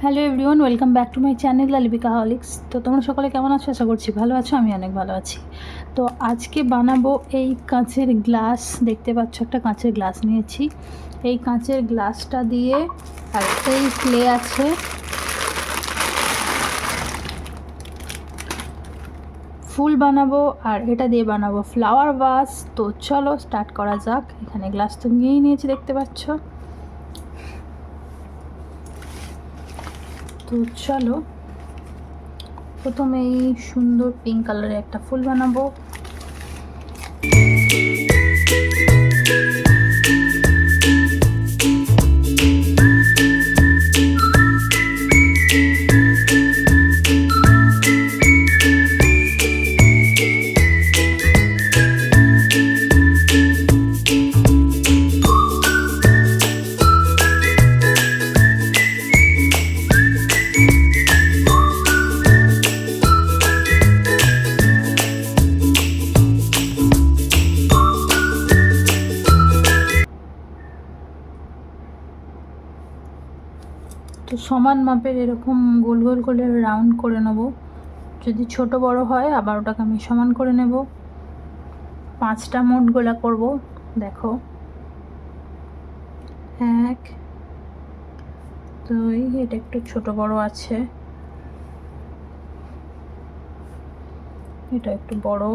Hello everyone, welcome back to my channel লালিবিকাহলিক্স। তো তোমরা সকলে কেমন আছো? আশা করছি ভালো আছো। আমি অনেক ভালো আছি। তো আজকে বানাবো এই কাঁচের গ্লাস। দেখতে পাচ্ছ একটা কাঁচের গ্লাস নিয়েছি। এই কাঁচের গ্লাসটা দিয়ে আর এই ক্লে আছে, ফুল বানাবো আর এটা দিয়ে বানাবো ফ্লাওয়ার ভাস। তো চলো স্টার্ট করা যাক। এখানে গ্লাস তো নিয়েই নিয়েছি, দেখতে পাচ্ছ। তো চলো প্রথমে এই সুন্দর পিঙ্ক কালারের একটা ফুল বানাবো। তো সমান মাপের এরকম গোল গোল করে রাউন্ড করে নেব। যদি ছোট বড় হয় আবার ওটাকে আমি সমান করে নেব। 5টা মোট গোলা করব। দেখো 1 2, এটা একটু ছোট বড় আছে, এটা একটু বড়,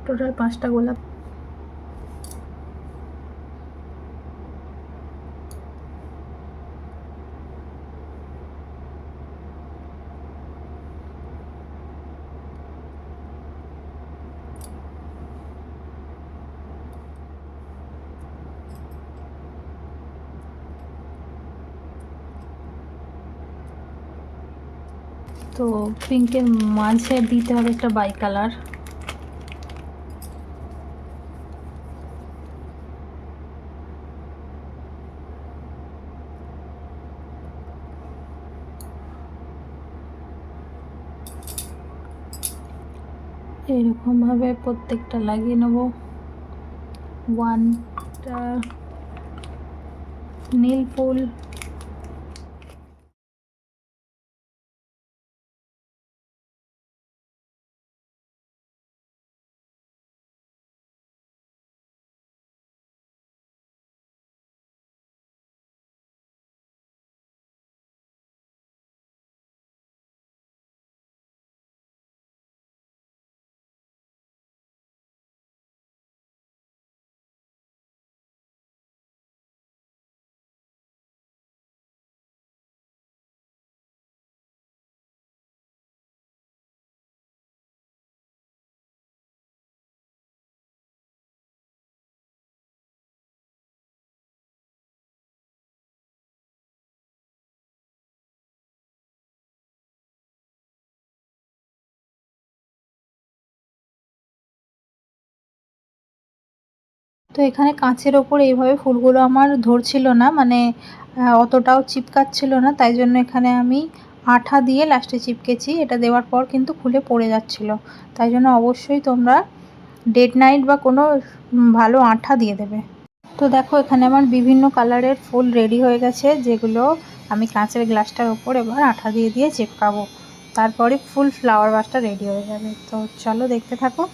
টোটাল 5টা গোলাপ। তো পিঙ্কের মাঝে দিতে হবে একটা বাই কালার। এরকমভাবে প্রত্যেকটা লাগিয়ে নেব। 1টা নীল ফুল, তো এখানে কাঁচের ওপর এইভাবে ফুলগুলো আমার ধরছিল না, মানে অতটাও চিপকাচ্ছিল না, তাই জন্য এখানে আমি আঠা দিয়ে লাস্টে চিপকেছি। এটা দেওয়ার পর কিন্তু খুলে পড়ে যাচ্ছিল, তাই জন্য অবশ্যই তোমরা ডেড নাইট বা কোনো ভালো আঠা দিয়ে দেবে। তো দেখো এখানে আমার বিভিন্ন কালারের ফুল রেডি হয়ে গেছে, যেগুলো আমি কাঁচের গ্লাসটার ওপর এবার আঠা দিয়ে দিয়ে চিপকাবো। তারপরে ফুল ফ্লাওয়ার ভাসটা রেডি হয়ে যাবে। তো চলো দেখতে থাকো।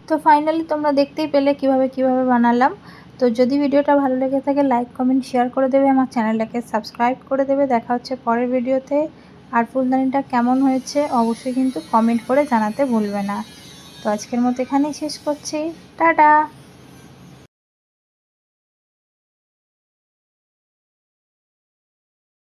তো ফাইনালি তোমরা দেখতেই পেলে কিভাবে বানালাম। তো যদি ভিডিওটা ভালো লেগে থাকে লাইক কমেন্ট শেয়ার করে দেবে, আমার চ্যানেলটাকে সাবস্ক্রাইব করে দেবে। দেখা হচ্ছে পরের ভিডিওতে। আর ফুলদানিটা কেমন হয়েছে অবশ্যই কিন্তু কমেন্ট করে জানাতে ভুলবে না। তো আজকের মতো এখানেই শেষ করছি। টাটা।